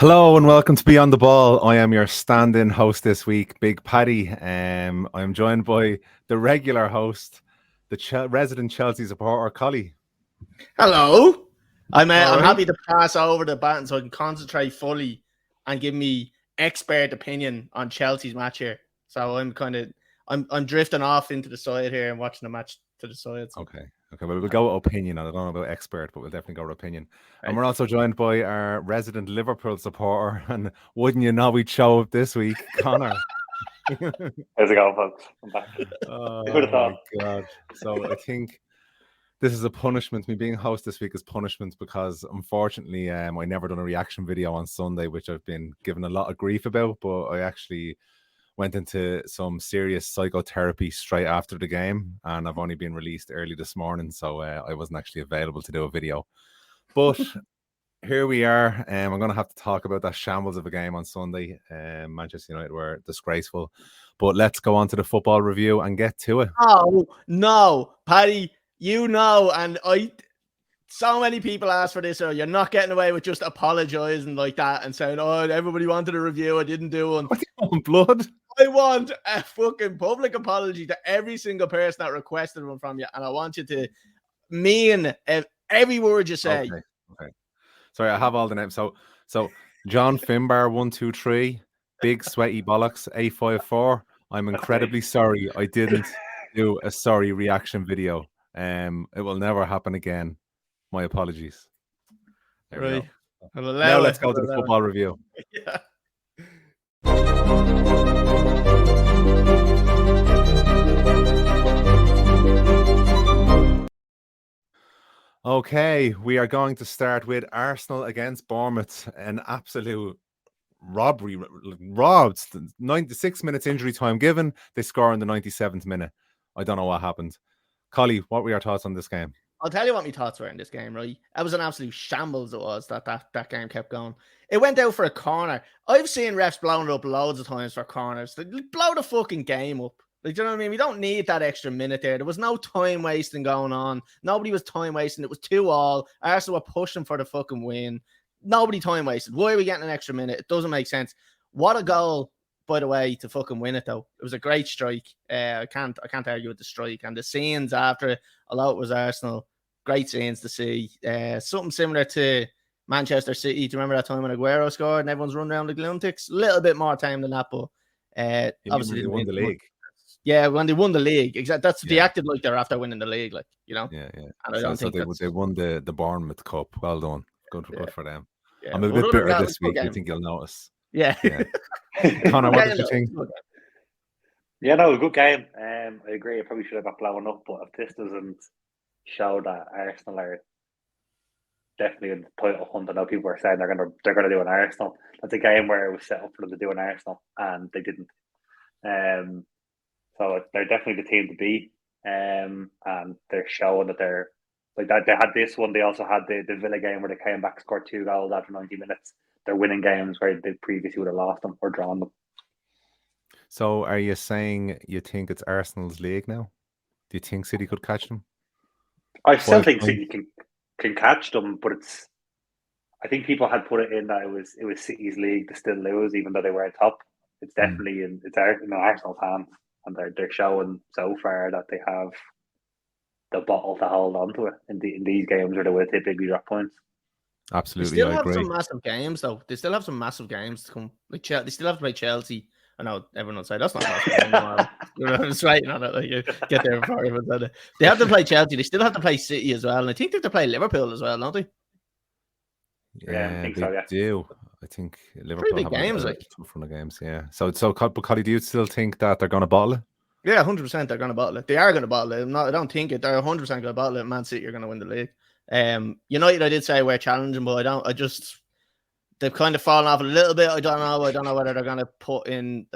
Hello and welcome to Beyond the Ball. I am your stand-in host this week, Big Paddy. I'm joined by the regular host, the resident Chelsea supporter, Collie. Hello. I'm All right. happy to pass over the baton so I can concentrate fully and give me expert opinion on Chelsea's match here. So I'm drifting off into the side here and watching the match to the side. So. Okay. Well, we'll go with opinion. I don't know about expert, but we'll definitely go with opinion. Right. And we're also joined by our resident Liverpool supporter, and wouldn't you know, we'd show up this week, Conor. How's it going, folks? I'm back. Oh my God. So I think this is a punishment. Me being host this week is punishment because unfortunately I never done a reaction video on Sunday, which I've been given a lot of grief about, but I actually went into some serious psychotherapy straight after the game, and I've only been released early this morning, so I wasn't actually available to do a video. But here we are. I'm going to have to talk about that shambles of a game on Sunday. Manchester United were disgraceful. But let's go on to the football review and get to it. Oh, no, Paddy, and so many people asked for this, so you're not getting away with just apologizing like that and saying, oh, everybody wanted a review, I didn't do one. What do you want, blood? I want a fucking public apology to every single person that requested one from you, and I want you to mean every word you say. Okay. Sorry, I have all the names. So John Finbar 123, Big Sweaty Bollocks 854. I'm incredibly sorry I didn't do a sorry reaction video. It will never happen again. My apologies. There right. We go. Now let's go to the football review. Yeah. Okay, we are going to start with Arsenal against Bournemouth. An absolute robbery. Robbed. 96 minutes injury time given. They score in the 97th minute. I don't know what happened. Collie, what were your thoughts on this game? I'll tell you what my thoughts were in this game, right? It was an absolute shambles. It was that game kept going. It went out for a corner. I've seen refs blowing it up loads of times for corners. They blow the fucking game up. Like, do you know what I mean? We don't need that extra minute there. There was no time wasting going on. Nobody was time wasting. It was 2-2. Arsenal were pushing for the fucking win. Nobody time wasted. Why are we getting an extra minute? It doesn't make sense. What a goal, by the way, to fucking win it though. It was a great strike. I can't argue with the strike and the scenes after it. Although it was Arsenal, great scenes to see. Something similar to Manchester City. Do you remember that time when Aguero scored and everyone's running around like lunatics? A little bit more time than that, but obviously they won the league. Yeah, when they won the league, exactly. They acted like they're after winning the league, like, you know. Yeah. And I don't think they won the Bournemouth Cup. Well done. Good for them. Yeah. I'm a bit bitter this week. I think you'll notice. Yeah. Conor, what did you think? Yeah, no, a good game. I agree. It probably should have got blown up, but if this doesn't show that Arsenal are definitely in the title hunt, I know people are saying they're gonna do an Arsenal. That's a game where it was set up for them to do an Arsenal, and they didn't. So they're definitely the team to beat, and they're showing that they're like that. They had this one. They also had the Villa game where they came back, scored 2 goals after 90 minutes. They're winning games where they previously would have lost them or drawn them. So are you saying you think it's Arsenal's league now? Do you think City could catch them? I still think City can catch them, but it's. I think people had put it in that it was City's league to still lose, even though they were at top. It's definitely in Arsenal's hands, and they're showing so far that they have the bottle to hold on to it in these games where they will typically drop points. Absolutely, they still I have agree. some massive games though. They still have some massive games to come. Like they still have to play Chelsea. I know everyone will say that's not massive. I'm just writing on it. Like, you get there before everyone said it. They have to play Chelsea. They still have to play City as well, and I think they have to play Liverpool as well, don't they? Yeah, I think so. Yeah, do. I think Liverpool pretty big games, like tough run of games. Yeah. So, Cody, do you still think that they're going to bottle it? Yeah, 100%. They're going to bottle it. They are going to bottle it. I don't think it. They're 100% going to bottle it. Man City are going to win the league. United, I did say we're challenging, but they've kind of fallen off a little bit. I don't know whether they're going to put in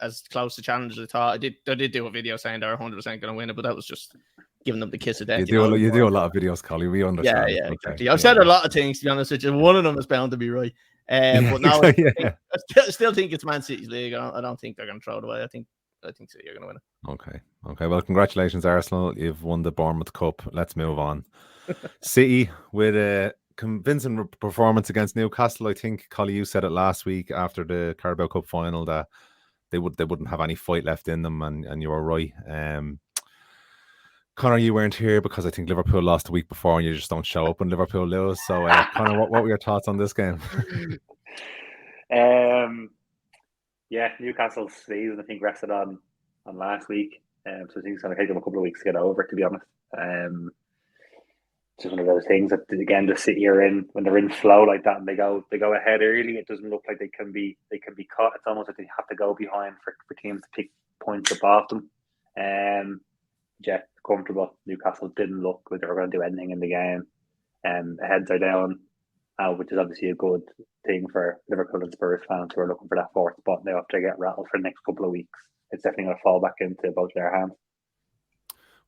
as close to challenge as I thought. I did do a video saying they're 100% going to win it, but that was just giving them the kiss of death. You do a lot of videos, Collie. We understand. Yeah, exactly. I've said a lot of things, to be honest with you. One of them is bound to be right. But now I still think it's Man City's league. I don't think they're going to throw it away. I think City are going to win it. Okay. Well, congratulations, Arsenal. You've won the Bournemouth Cup. Let's move on. City with a convincing performance against Newcastle. I think, Collie, you said it last week after the Carabao Cup final that they wouldn't have any fight left in them, and you were right. Conor, you weren't here because I think Liverpool lost the week before, and you just don't show up when Liverpool lose. So, Conor, what were your thoughts on this game? Yeah, Newcastle's season I think rested on last week, so I think it's going to take them a couple of weeks to get over. To be honest, it's just one of those things that again, just sit here in when they're in flow like that and they go ahead early. It doesn't look like they can be caught. It's almost like they have to go behind for teams to pick points up off them. Yeah, comfortable. Newcastle didn't look like they were going to do anything in the game. Heads are down, which is obviously a good thing for Liverpool and Spurs fans who are looking for that fourth spot now after they get rattled for the next couple of weeks. It's definitely going to fall back into both their hands.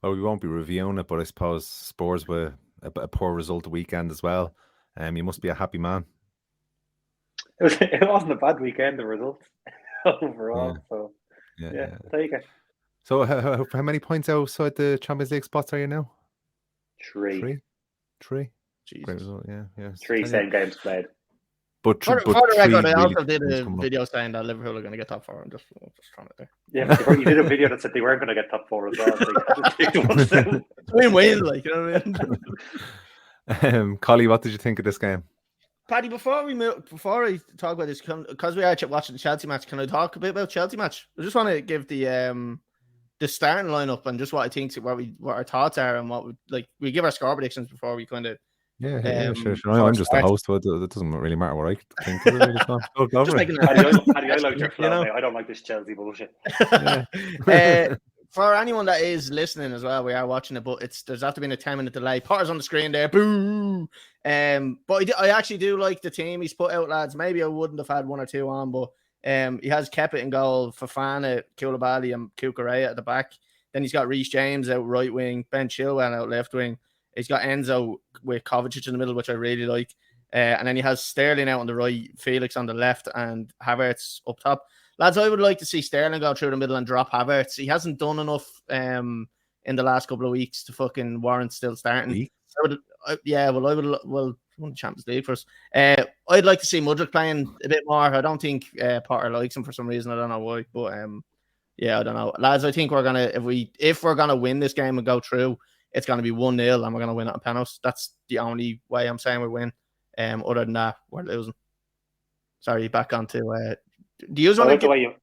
Well, we won't be reviewing it, but I suppose Spurs with a poor result the weekend as well. You must be a happy man. It wasn't a bad weekend, the results overall. So yeah, take it. So how many points outside the Champions League spots are you now? Three. Great result, yeah. 3 same games played. But for the record, I also did a video saying that Liverpool are going to get top 4. I'm just throwing it there. Yeah, but you did a video that said they weren't going to get top 4 as well. So win, like, you know what I mean? Collie, what did you think of this game? Paddy, before I talk about this, because we are watching the Chelsea match, can I talk a bit about Chelsea match? I just want to give the starting lineup and just what I think, what our thoughts are, and what we give our score predictions before we kind of. Yeah, sure. I'm just the host, so it doesn't really matter what I think. I like your flow, I don't like this Chelsea bullshit. For anyone that is listening as well, we are watching it, but there's after been a 10-minute delay. Potter's on the screen there, boo. But I actually do like the team he's put out, lads. Maybe I wouldn't have had 1 or 2 on, but he has Kepa in goal, Fofana, Koulibaly, and Cucurella at the back. Then he's got Reece James out right wing, Ben Chilwell out left wing. He's got Enzo with Kovacic in the middle, which I really like. And then he has Sterling out on the right, Felix on the left, and Havertz up top. Lads, I would like to see Sterling go through the middle and drop Havertz. He hasn't done enough in the last couple of weeks to fucking warrant still starting. I won the Champions League first. I'd like to see Mudryk playing a bit more. I don't think Potter likes him for some reason. I don't know why, but I don't know. Lads, I think we're gonna if we're gonna win this game and go through, it's gonna be 1-0 and we're gonna win it on penalties. That's the only way I'm saying we win. Other than that, we're losing. Sorry, back on to do you want to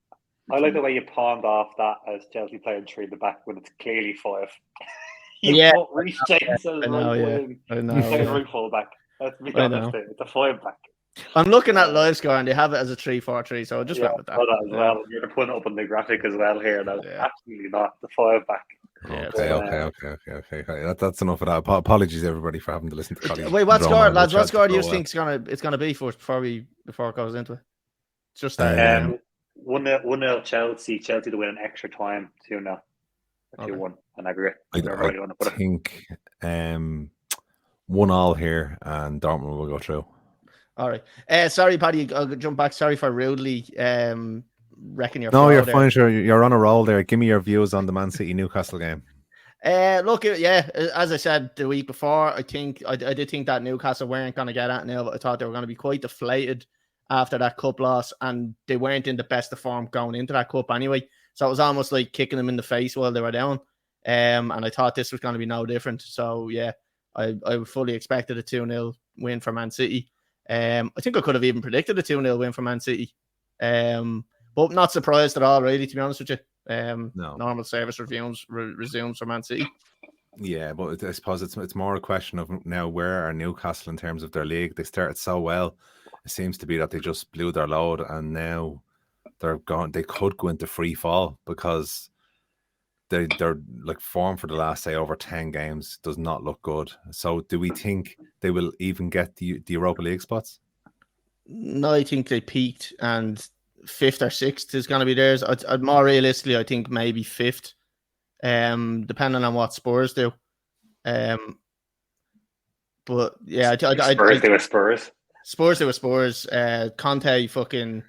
I like the way you pawned off that as Chelsea playing 3 in the back when it's clearly 5. Put Reece James as I know. Right full back. Let's be honest, it's a 5 back. I'm looking at live score and they have it as a 3-4-3, so I just went with that. As well. You're putting it up on the graphic as well here. No, absolutely not. The 5 back. Okay. That's enough of that. Apologies everybody for having to listen to Collie. Wait, what score, lads? What score do you think it's gonna be before it goes into it? It's just 1-0 Chelsea. Chelsea to win an extra time. 2-0. 2-1 an aggregate. I think 1-1 here, and Dortmund will go through. All right. Sorry, Paddy. I'll jump back. Sorry for rudely wrecking your. No, you're fine. Sure, you're on a roll there. Give me your views on the Man City Newcastle game. Look, as I said the week before, I did think that Newcastle weren't going to get at now, but I thought they were going to be quite deflated after that cup loss, and they weren't in the best of form going into that cup anyway. So it was almost like kicking them in the face while they were down. And I thought this was going to be no different. So yeah, I fully expected a 2-0 win for Man City. I think I could have even predicted a 2-0 win for Man City. But not surprised at all, really, to be honest with you. No. Normal service resumes for Man City. Yeah, but I suppose it's more a question of now where are Newcastle in terms of their league. They started so well. It seems to be that they just blew their load, and now they're gone. They could go into free fall because they're like form for the last, say, over 10 games does not look good. So do we think they will even get the Europa League spots? No, I think they peaked, and 5th or 6th is going to be theirs. I'd more realistically, I think maybe 5th, depending on what Spurs do. But yeah, Spurs do with Spurs. Spurs do with Spurs. Conte fucking,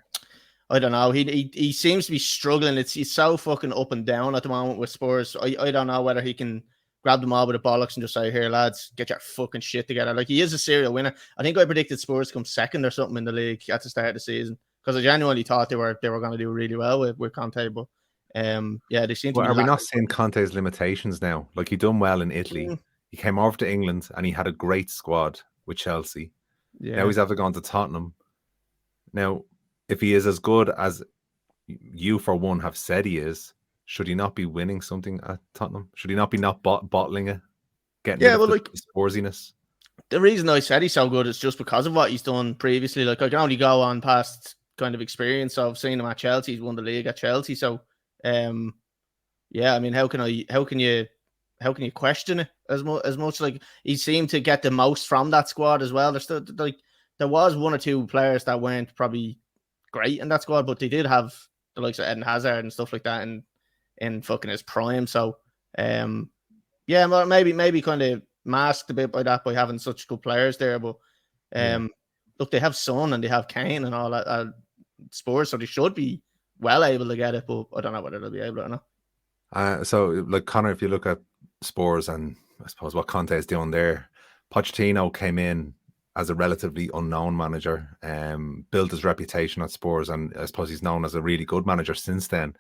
I don't know. He seems to be struggling. He's so fucking up and down at the moment with Spurs. I don't know whether he can grab them all with the bollocks and just say, here, lads, get your fucking shit together. Like, he is a serial winner. I think I predicted Spurs come second or something in the league at the start of the season because I genuinely thought they were going to do really well with Conte. But yeah, they seem to be. Are we not seeing Conte's limitations now? Like, he done well in Italy. He came over to England and he had a great squad with Chelsea. Yeah. Now he's after gone to Tottenham. Now, if he is as good as you, for one, have said he is, should he not be winning something at Tottenham? Should he not be bottling it? Getting rid of the sportiness? The reason I said he's so good is just because of what he's done previously. Like, I can only go on past kind of experience of seeing him at Chelsea. He's won the league at Chelsea. So, yeah, I mean, how can you question it as much? Like, he seemed to get the most from that squad as well. There's still, like, there was one or two players that weren't probably great in that squad, but they did have the likes of Eden Hazard and stuff like that in fucking his prime. So, yeah, maybe kind of masked a bit by that by having such good players there. But look, they have Son and they have Kane and all that Spurs, so they should be well able to get it. But I don't know whether they'll be able or not. So, like, Conor, if you look at Spurs and I suppose what Conte is doing there, Pochettino came in as a relatively unknown manager, built his reputation at Spurs, and I suppose he's known as a really good manager since then.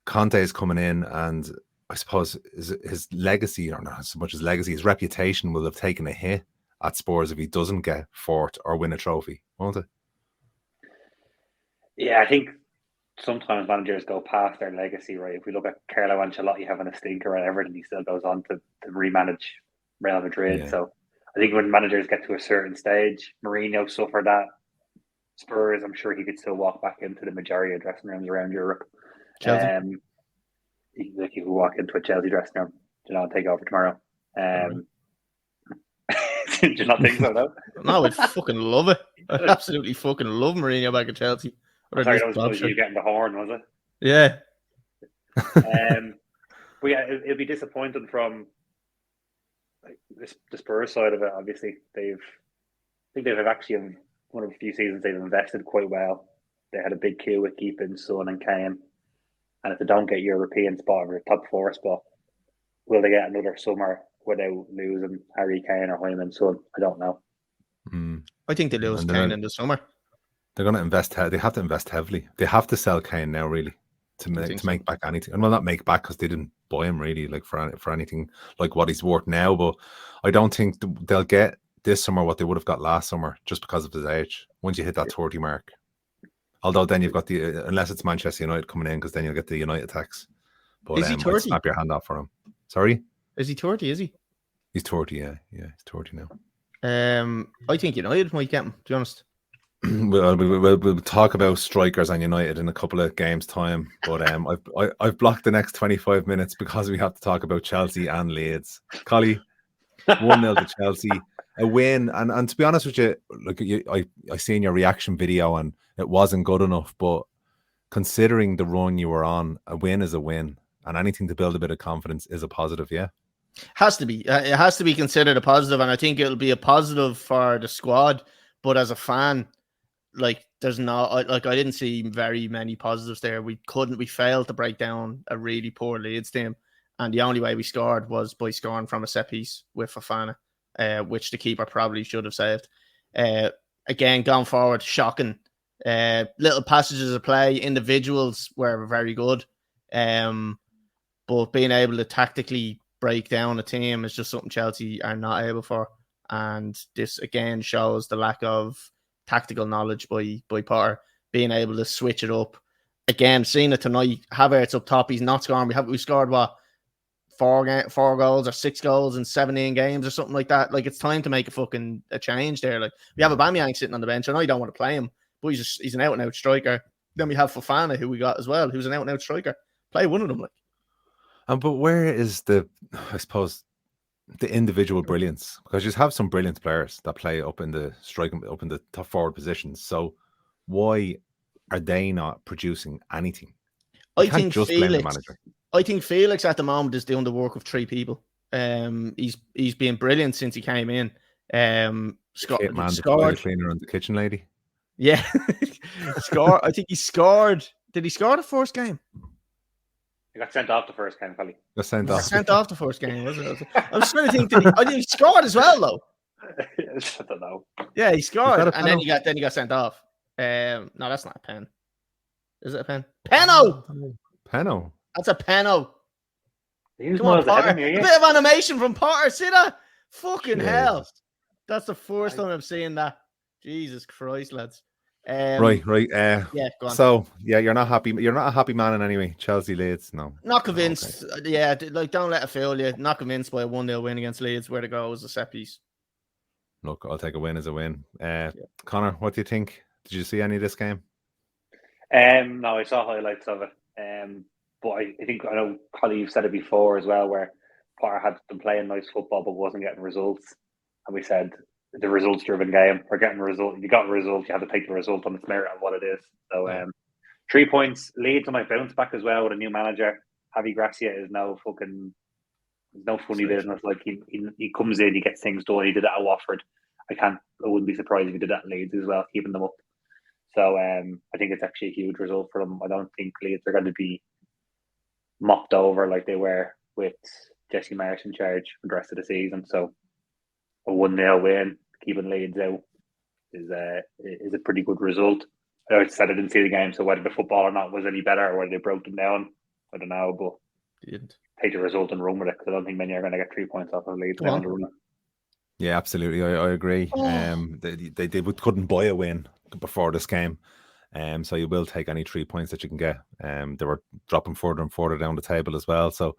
Conte is coming in, and I suppose his legacy, or not so much his legacy, his reputation will have taken a hit at Spurs if he doesn't get fourth or win a trophy, won't it? Yeah, I think sometimes managers go past their legacy, right? If we look at Carlo Ancelotti having a stinker at Everton, he still goes on to remanage Real Madrid. Yeah. So I think when managers get to a certain stage, Mourinho suffered that. Spurs, I'm sure he could still walk back into the majority of dressing rooms around Europe. Chelsea. He could walk into a Chelsea dressing room, and take over tomorrow. Do you not think so, though? No, I'd fucking love it. I'd absolutely fucking love Mourinho back at Chelsea. Sorry, that was you getting the horn, was it? Yeah. But yeah, it'd be disappointing from like the Spurs side of it. Obviously, I think they've actually one of the few seasons they've invested quite well. They had a big queue with keeping Son and Kane, and if they don't get European spot or top 4 spot, will they get another summer without losing Harry Kane or Hyman Son? I don't know. I think they lose Kane in the summer. They're going to invest. They have to invest heavily. They have to sell Kane now, really, to make back anything. And well, not make back because they didn't buy him really, like for anything like what he's worth now. But I don't think they'll get this summer what they would have got last summer just because of his age. Once you hit that 30 mark, although then you've got unless it's Manchester United coming in, because then you'll get the United tax. But is he 30? Snap your hand off for him. Sorry, is he 30? Is he? He's 30. Yeah, he's 30 now. I think United might get him, to be honest. We'll talk about strikers and United in a couple of games' time, but I've blocked the next 25 minutes because we have to talk about Chelsea and Leeds. Collie, 1-0 to Chelsea, a win, and to be honest with you, look, I seen your reaction video and it wasn't good enough, but considering the run you were on, a win is a win, and anything to build a bit of confidence is a positive. Yeah, has to be. It has to be considered a positive, and I think it'll be a positive for the squad. But as a fan, like, there's not, like, I didn't see very many positives there. We failed to break down a really poor Leeds team, and the only way we scored was by scoring from a set piece with Fofana, which the keeper probably should have saved. Again, going forward, shocking. Little passages of play, individuals were very good, but being able to tactically break down a team is just something Chelsea are not able for, and this again shows the lack of tactical knowledge by Potter, being able to switch it up. Again, seeing it tonight, Havertz up top, he's not scoring. We scored what, 4 goals or 6 goals in 17 games or something like that. Like, it's time to make a change there. Like, we have Aubameyang sitting on the bench. I know you don't want to play him, but he's an out and out striker. Then we have Fofana, who we got as well, who's an out and out striker. Play one of them, like. But where is the individual brilliance? Because you have some brilliant players that play up in the top forward positions. So why are they not producing anything? I think Felix at the moment is doing the work of 3 people. He's been brilliant since he came in. The cleaner and the kitchen lady. Yeah, I think he scored. Did he score the first game? He got sent off the first game, Collie. Got sent He off. got sent off the first game, was it? I was trying to think that he scored as well, though. I don't know. Yeah, he scored, that a and then he got sent off. No, that's not a pen. Is it a pen? Penno! Penno. That's a penno. He was Come on, miles ahead Potter. of me, A bit of animation from Potter. See that? Fucking hell. Jesus. That's the first time I'm seeing that. Jesus Christ, lads. Right. Yeah, go on. So, yeah, you're not happy. You're not a happy man in any way. Chelsea Leeds, no. Not convinced. Okay. Yeah, like, don't let it fool you. Not convinced by a 1-0 win against Leeds. Where to go is a set piece. Look, I'll take a win as a win. Connor, what do you think? Did you see any of this game? No, I saw highlights of it. But I think I know Collie, you've said it before as well, where Potter had been playing nice football but wasn't getting results, and we said the results-driven game. We're getting a result. You got a result. You have to take the result on its merit of what it is. So 3 points. Leeds on my bounce back as well with a new manager. Javi Gracia is no funny business. Like he comes in, he gets things done. He did that at Watford. I wouldn't be surprised if he did that at Leeds as well, keeping them up. So I think it's actually a huge result for them. I don't think Leeds are going to be mopped over like they were with Jesse Marsh in charge for the rest of the season. So a 1-0 win, keeping Leeds out, is a pretty good result. I said I didn't see the game, so whether the football or not was any better or whether they broke them down, I don't know. But take the result and run with it, because I don't think many are going to get 3 points off of Leeds. Yeah, absolutely. I agree. They couldn't buy a win before this game. So you will take any 3 points that you can get. They were dropping further and further down the table as well. So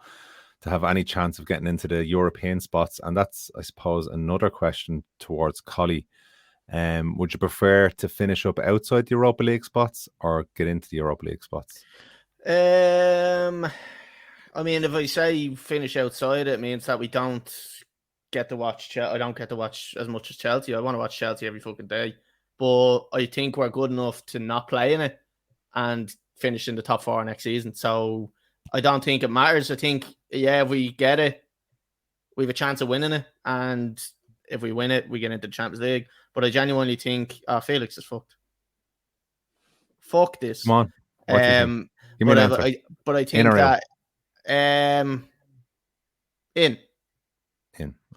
to have any chance of getting into the European spots, and that's, I suppose, another question towards Collie. Would you prefer to finish up outside the Europa League spots or get into the Europa League spots? I mean, if I say finish outside, it means that we don't get to watch. I don't get to watch as much as Chelsea. I want to watch Chelsea every fucking day, but I think we're good enough to not play in it and finish in the top 4 next season. So I don't think it matters. I think, if we get it, we have a chance of winning it, and if we win it, we get into the Champions League. But I genuinely think Felix is fucked. Fuck this. Come on. What do you think? Give me an answer. But I think that in.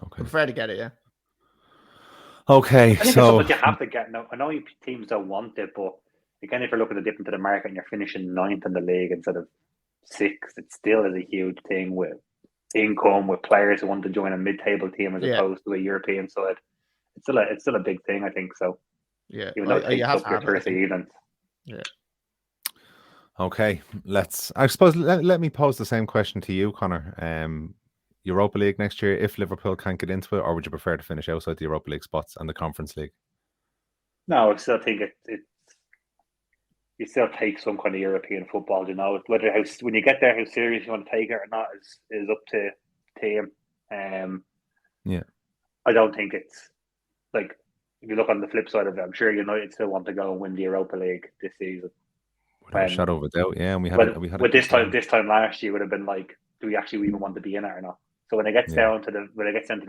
Okay. I prefer to get it, yeah. Okay, so you have to get. No, I know teams don't want it, but again, if you're looking at dip into the market and you're finishing 9th in the league instead of 6th, it still is a huge thing with income, with players who want to join a mid-table team as opposed to a European side. It's still a big thing, I think. So yeah, even though it takes up your first season. Yeah. Okay, I suppose let me pose the same question to you, Connor. Europa League next year, if Liverpool can't get into it, or would you prefer to finish outside the Europa League spots and the Conference League? No, I still think you still take some kind of European football. You know, whether when you get there, how serious you want to take it or not is up to team. Yeah, I don't think it's like, if you look on the flip side of it, I'm sure United still want to go and win the Europa League this season. Without a shadow of a doubt, yeah. And we had this time last year would have been like, do we actually even want to be in it or not? So when it gets down to the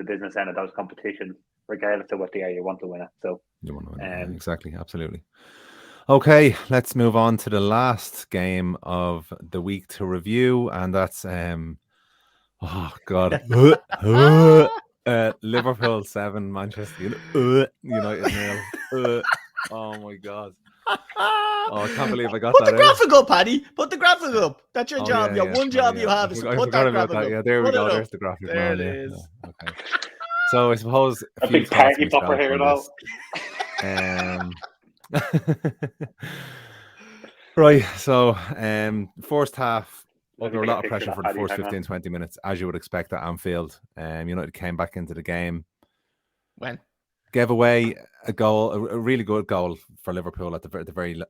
business end of those competitions, regardless of what they are, you want to win it. So you want to win it. Exactly, absolutely. Okay, let's move on to the last game of the week to review, and that's Liverpool 7, Manchester United 0. Oh my God. Oh, I can't believe I got that. Put the graphic up, Paddy. Put the graphic up. That's your job. One job you have is to put that graphic up. Yeah, there we go. There's the graphic. There it is. Yeah. Okay. So I suppose a big party popper here and all. Right. So first half, there were a lot of pressure for the first 15-20 minutes, as you would expect at Anfield. United came back into the game. When? Gave away a goal, a really good goal for Liverpool at the very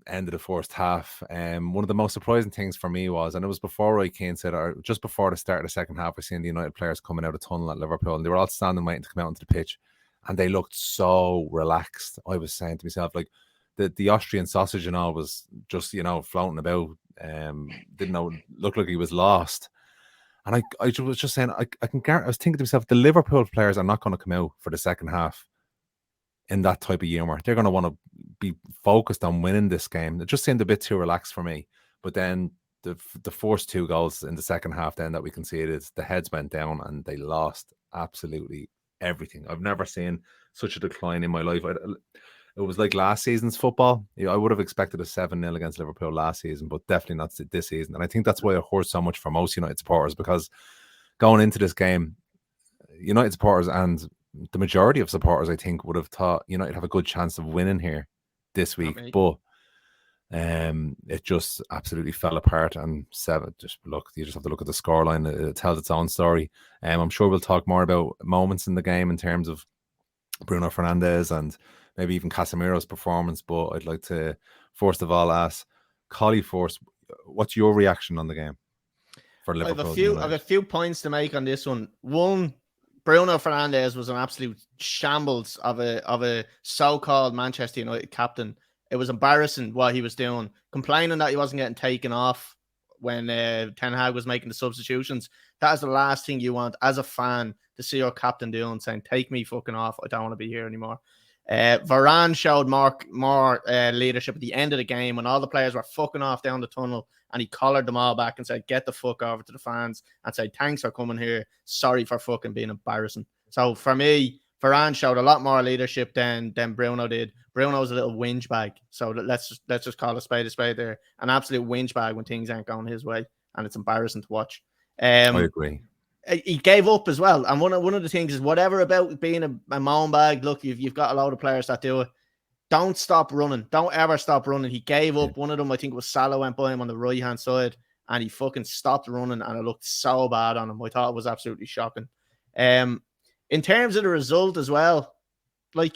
end of the first half. One of the most surprising things for me was, and it was before Roy Keane said, or just before the start of the second half, we're seeing the United players coming out of tunnel at Liverpool, and they were all standing waiting to come out onto the pitch, and they looked so relaxed. I was saying to myself, like, the Austrian sausage and all was just, floating about. Looked like he was lost. And I was just saying, I was thinking to myself, the Liverpool players are not going to come out for the second half in that type of humour. They're going to want to be focused on winning this game. It just seemed a bit too relaxed for me. But then the first 2 goals in the second half then that we conceded, the heads went down and they lost absolutely everything. I've never seen such a decline in my life. It was like last season's football. I would have expected a 7-0 against Liverpool last season, but definitely not this season. And I think that's why it hurts so much for most United supporters, because going into this game, United supporters and the majority of supporters, I think, would have thought United have a good chance of winning here this week. But it just absolutely fell apart. And you just have to look at the scoreline. It tells its own story. I'm sure we'll talk more about moments in the game in terms of Bruno Fernandes and maybe even Casemiro's performance. But I'd like to first of all ask Collie first, what's your reaction on the game for Liverpool? I have a few points to make on this one. One, Bruno Fernandes was an absolute shambles of a so-called Manchester United captain. It was embarrassing what he was doing, complaining that he wasn't getting taken off when Ten Hag was making the substitutions. That is the last thing you want as a fan to see your captain doing, saying, "Take me fucking off. I don't want to be here anymore." Varane showed more leadership at the end of the game when all the players were fucking off down the tunnel, and he collared them all back and said, "Get the fuck over to the fans," and said, "Thanks for coming here. Sorry for fucking being embarrassing." So for me, Varane showed a lot more leadership than Bruno did. Bruno was a little whinge bag. So let's just call a spade there. An absolute whinge bag when things aren't going his way, and it's embarrassing to watch. I agree. He gave up as well. And one of the things is, whatever about being a moan bag, look, you've got a lot of players that do it. Don't stop running. Don't ever stop running. He gave up. One of them, I think it was Salah, went by him on the right-hand side, and he fucking stopped running, and it looked so bad on him. I thought it was absolutely shocking. In terms of the result as well, like,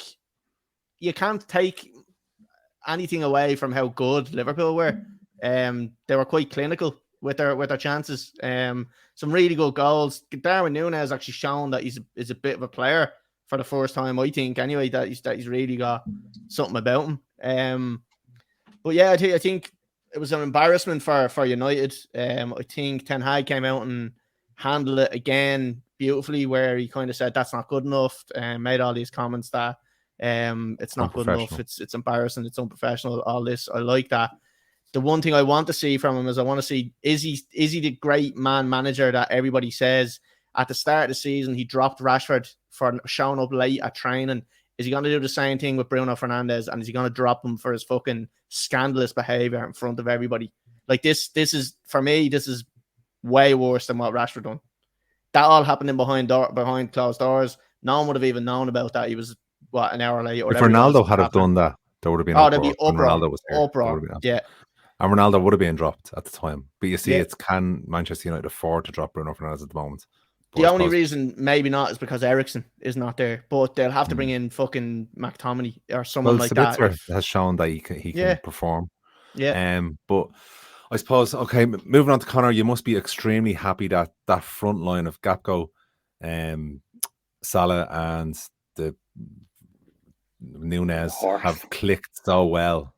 you can't take anything away from how good Liverpool were. They were quite clinical with their chances. Some really good goals. Darwin Núñez actually shown that he's a bit of a player for the first time, I think, anyway, that he's really got something about him. But yeah, I think it was an embarrassment for United. I think Ten Hag came out and handled it again beautifully, where he kind of said that's not good enough, and made all these comments that it's not good enough, it's embarrassing, it's unprofessional, all this. I like that. The one thing I want to see from him is, I want to see, is he the great man manager that everybody says? At the start of the season, he dropped Rashford for showing up late at training. Is he going to do the same thing with Bruno Fernandes? And is he going to drop him for his fucking scandalous behavior in front of everybody? Like, this is, for me, this is way worse than what Rashford done. That all happening behind closed doors. No one would have even known about that. He was, an hour late. Or if Ronaldo had have done that, there would have been there'd be uproar. Ronaldo was there. Uproar. Yeah. And Ronaldo would have been dropped at the time. But you see, can Manchester United afford to drop Bruno Fernandes at the moment? The only reason maybe not is because Eriksen is not there. But they'll have to bring in fucking McTominay or someone like that. Has shown that he can perform. Yeah. But I suppose, okay, moving on to Conor, you must be extremely happy that front line of Gakpo, Salah and the Núñez have clicked so well.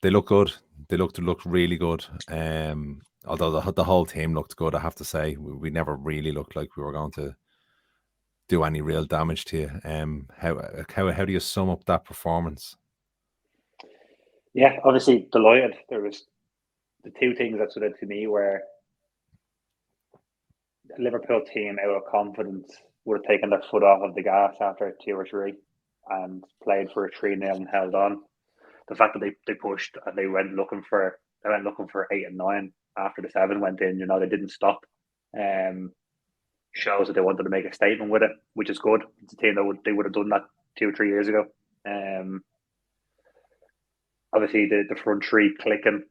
They look good. They look really good. Although the whole team looked good, I have to say. We never really looked like we were going to do any real damage to you. How do you sum up that performance? Yeah, obviously delighted. There was the two things that stood out to me were the Liverpool team, out of confidence, would have taken their foot off of the gas after 2 or 3 and played for a 3-0 and held on. The fact that they pushed and they went looking for 8 and 9 after the 7 went in, they didn't stop. Shows that they wanted to make a statement with it, which is good. It's a team that they would have done that 2 or 3 years ago. Obviously, the front three clicking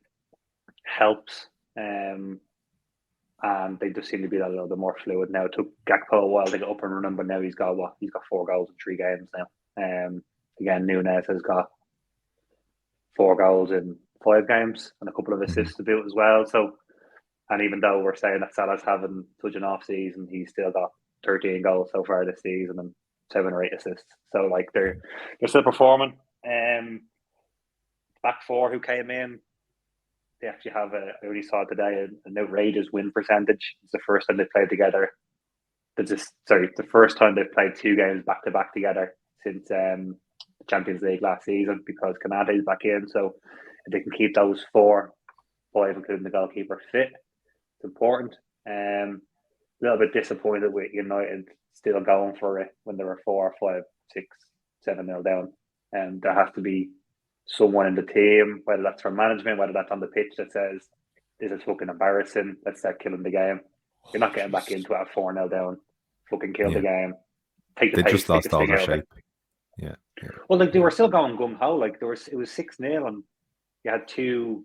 helps, and they just seem to be a little bit more fluid now. It took Gakpo a while to get up and running, but now he's got 4 goals in 3 games now. Again, Núñez has got 4 goals in 5 games and a couple of assists to boot as well. So, and even though we're saying that Salah's having such an off season, he's still got 13 goals so far this season and 7 or 8 assists. So, like, they're still performing. Back 4 who came in, they actually have I already saw today an outrageous win percentage. It's the first time they've played together. The first time they've played 2 games back to back together since the Champions League last season, because Konaté's back in. So if they can keep those 4 5, including the goalkeeper, fit. It's important. A little bit disappointed with United still going for it when they were 4, 5, 6, 7-0 down. And there has to be someone in the team, whether that's from management, whether that's on the pitch, that says, this is fucking embarrassing. Let's start killing the game. You're not getting back into it at 4-0 down. Fucking kill the game. Take the they pace, just lost all their shape. Yeah. Well, like they were still going gung ho. Like it was 6-0, and you had two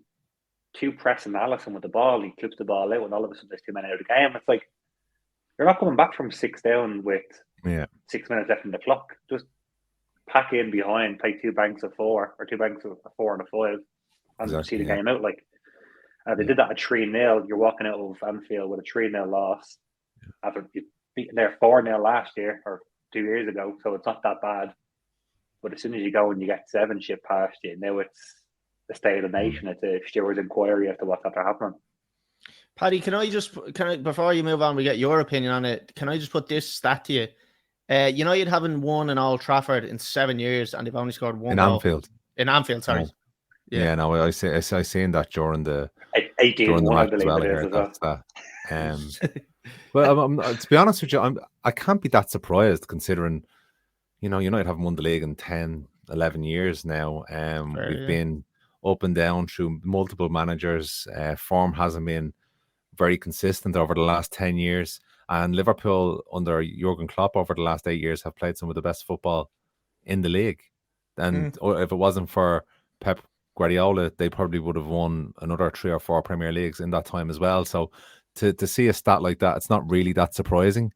pressing Allison with the ball. He clips the ball out, and all of a sudden there's 2 men out of the game. It's like you're not coming back from 6 down with 6 minutes left in the clock. Just pack in behind, play 2 banks of 4 or 2 banks of a 4 and a 5, and see the game out. Like they did that at 3-0. You're walking out of Anfield with a 3-0 loss after you beaten there 4-0 last year or 2 years ago. So it's not that bad. But as soon as you go and you get 7 shit past you, now it's the state of the nation. It's a Stewards inquiry as to what's after happening. Paddy, can I before you move on, we get your opinion on it. Can I just put this stat to you? United haven't won in Old Trafford in 7 years, and they've only scored 1 goal. In Anfield, sorry. No. Yeah, no, I seen that during the 18-1, I believe it is as well. Well, to be honest with you, I can't be that surprised considering, United haven't won the league in 10, 11 years now. We've been up and down through multiple managers. Form hasn't been very consistent over the last 10 years. And Liverpool under Jurgen Klopp over the last 8 years have played some of the best football in the league. And if it wasn't for Pep Guardiola, they probably would have won another 3 or 4 Premier Leagues in that time as well. So to see a stat like that, it's not really that surprising.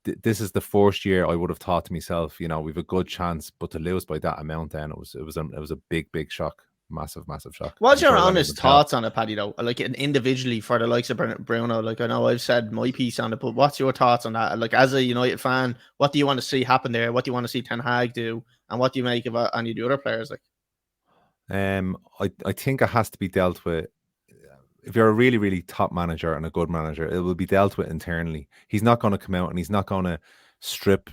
This is the first year I would have thought to myself, we've a good chance, but to lose by that amount, then it was a big shock. Massive shock. What's your honest thoughts on it, Paddy, though? Like individually for the likes of Bruno, like I know I've said my piece on it, but what's your thoughts on that? Like as a United fan, what do you want to see happen there? What do you want to see Ten Hag do? And what do you make of any of the other players? Like, I think it has to be dealt with. If you're a really, really top manager and a good manager, it will be dealt with internally. He's not going to come out and he's not going to strip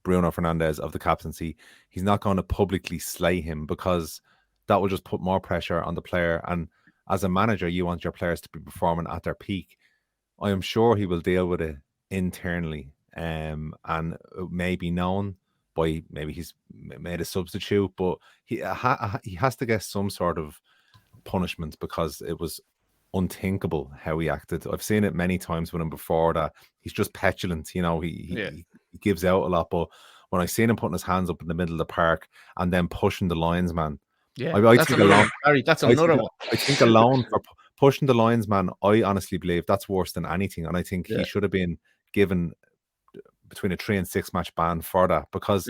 Bruno Fernandes of the captaincy. He's not going to publicly slay him because that will just put more pressure on the player. And as a manager, you want your players to be performing at their peak. I am sure he will deal with it internally, and it may be known by maybe he's made a substitute, but he has to get some sort of punishment because it was unthinkable how he acted. I've seen it many times with him before that he's just petulant. He gives out a lot, but when I seen him putting his hands up in the middle of the park and then pushing the linesman, that's another one. I think alone for pushing the linesman, I honestly believe that's worse than anything, and I think he should have been given between a 3 and 6 match ban for that, because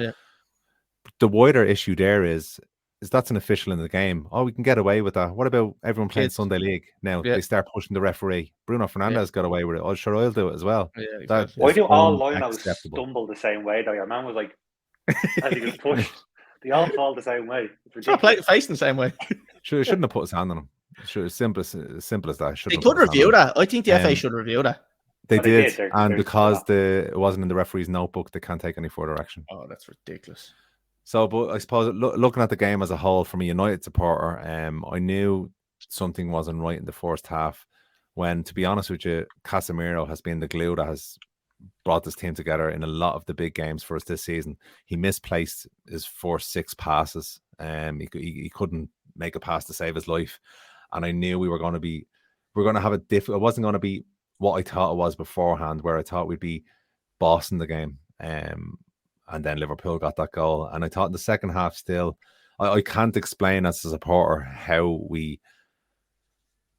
the wider issue there is that's an official in the game. Oh, we can get away with that. What about everyone playing Sunday League now? They start pushing the referee. Bruno Fernandes got away with it. Oh, sure, I'll do it as well. Yeah, exactly. Why do all linos stumble the same way though? Your man was like, as he was pushed, they all fall the same way. It's not facing the same way. Sure, shouldn't have put his hand on him. Sure, as simple as that. They could review that. I think the FA should review that. They did, and because it wasn't in the referee's notebook, they can't take any further action. Oh, that's ridiculous. So, but I suppose looking at the game as a whole, from a United supporter, I knew something wasn't right in the first half. When, to be honest with you, Casemiro has been the glue that has brought this team together in a lot of the big games for us this season. He misplaced his first 6 passes. He couldn't make a pass to save his life, and I knew we were going to have a it wasn't going to be what I thought it was beforehand, where I thought we'd be bossing the game. And then Liverpool got that goal. And I thought in the second half still, I can't explain as a supporter how we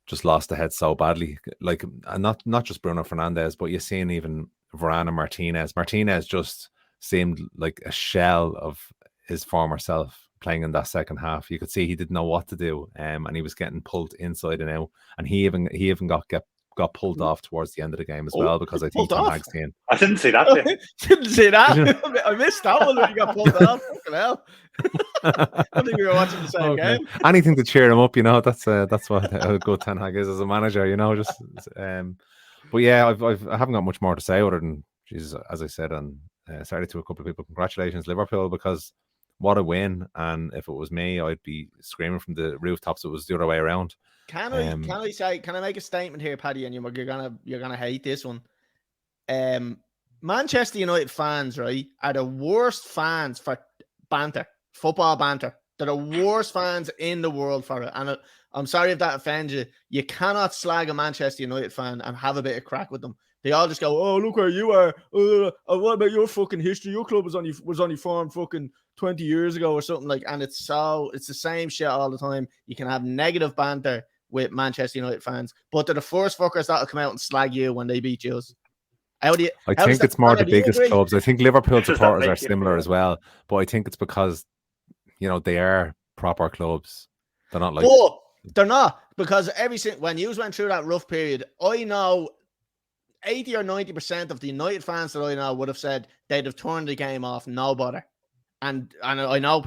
just lost the head so badly. Like, and not just Bruno Fernandes, but you're seeing even Varane and Martinez. Martinez just seemed like a shell of his former self playing in that second half. You could see he didn't know what to do, and he was getting pulled inside and out. And he even got pulled off towards the end of the game as well, because I think Ten Hag's team. I didn't see that. Didn't see that. I missed that one when he got pulled off. Fucking hell. I think we were watching the same game. Anything to cheer him up, that's what a good Ten Hag is as a manager, just. But yeah, I haven't got much more to say other than, Jesus, as I said, and sorry to a couple of people, congratulations Liverpool, because what a win! And if it was me, I'd be screaming from the rooftops. It was the other way around. Can I make a statement here, Paddy? And you're gonna hate this one. Manchester United fans, right, are the worst fans for banter, football banter. They're the worst fans in the world for it. And I'm sorry if that offends you. You cannot slag a Manchester United fan and have a bit of crack with them. They all just go, "Oh, look where you are. What about your fucking history? Your club was only formed fucking 20 years ago or something like." And it's the same shit all the time. You can have negative banter with Manchester United fans, but they're the first fuckers that'll come out and slag you when they beat you. I think it's more the biggest clubs. I think Liverpool supporters are similar as well, but I think it's because they are proper clubs. They're not like. But they're not, because when you went through that rough period, I know 80 or 90% of the United fans that I know would have said they'd have turned the game off, no bother. And I know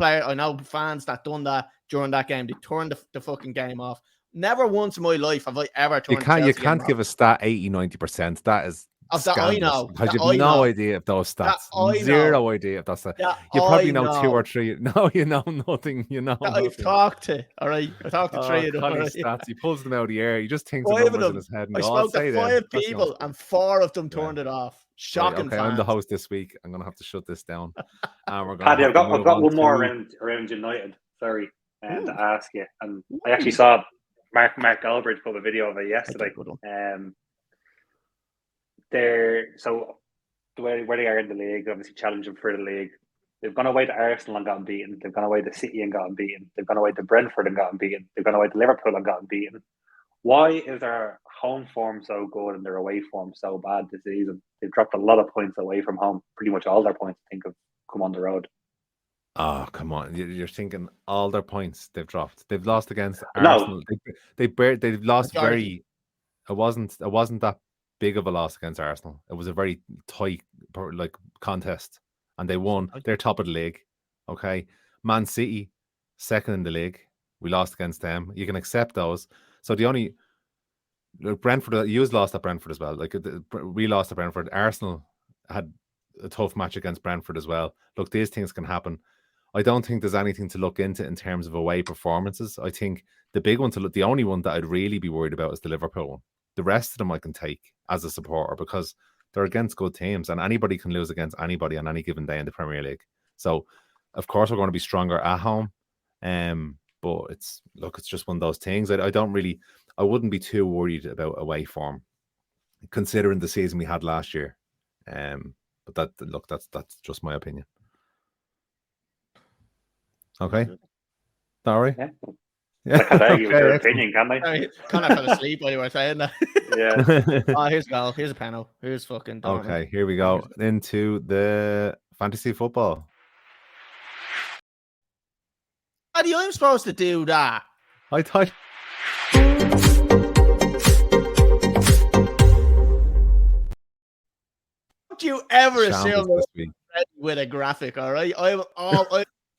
fans that done that during that game. They turned the fucking game off. Never once in my life have I ever turned. You can't give a stat 80-90%. That is. That I know. Because you have no idea if those stats. Zero idea if that's that. You probably know 2 or 3. No, you know nothing. I've talked to. All right. I talked to 3 of them. Stats. He pulls them out of the air. He just thinks 5 of them in his head. I spoke to 5 people and 4 of them turned it off. Shocking. Right, okay, I'm the host this week. I'm going to have to shut this down. Paddy, I've got one more around United. Sorry, to ask you. And I actually saw Mark Galbraith put a video of it yesterday. So where they are in the league, obviously challenging for the league. They've gone away to Arsenal and gotten beaten. They've gone away to City and gotten beaten. They've gone away to Brentford and gotten beaten. They've gone away to Liverpool and gotten beaten. Why is their home form so good and their away form so bad this season? They've dropped a lot of points away from home. Pretty much all their points, I think, have come on the road. Oh, come on. You're thinking all their points they've dropped. They've lost against Arsenal. They've lost very... It wasn't that big of a loss against Arsenal. It was a very tight contest, and they won. They're top of the league. Okay, Man City, second in the league. We lost against them. You can accept those. So the only Brentford, you lost at Brentford as well. We lost at Brentford. Arsenal had a tough match against Brentford as well. Look, these things can happen. I don't think there's anything to look into in terms of away performances. I think the big one the only one that I'd really be worried about is the Liverpool one. The rest of them I can take as a supporter because they're against good teams and anybody can lose against anybody on any given day in the Premier League. So, of course, we're going to be stronger at home. But it's just one of those things. I wouldn't be too worried about away form considering the season we had last year. But that's just my opinion. Okay. All right. Yeah. I can't argue with your opinion, can I? Connor fell asleep while you were saying that. Yeah. Here's a goal. Here's a panel. Here's fucking Dortmund. Okay, here we go. Into the fantasy football. How do you supposed to do that? I thought... Don't you ever assume with a graphic, all right? I'm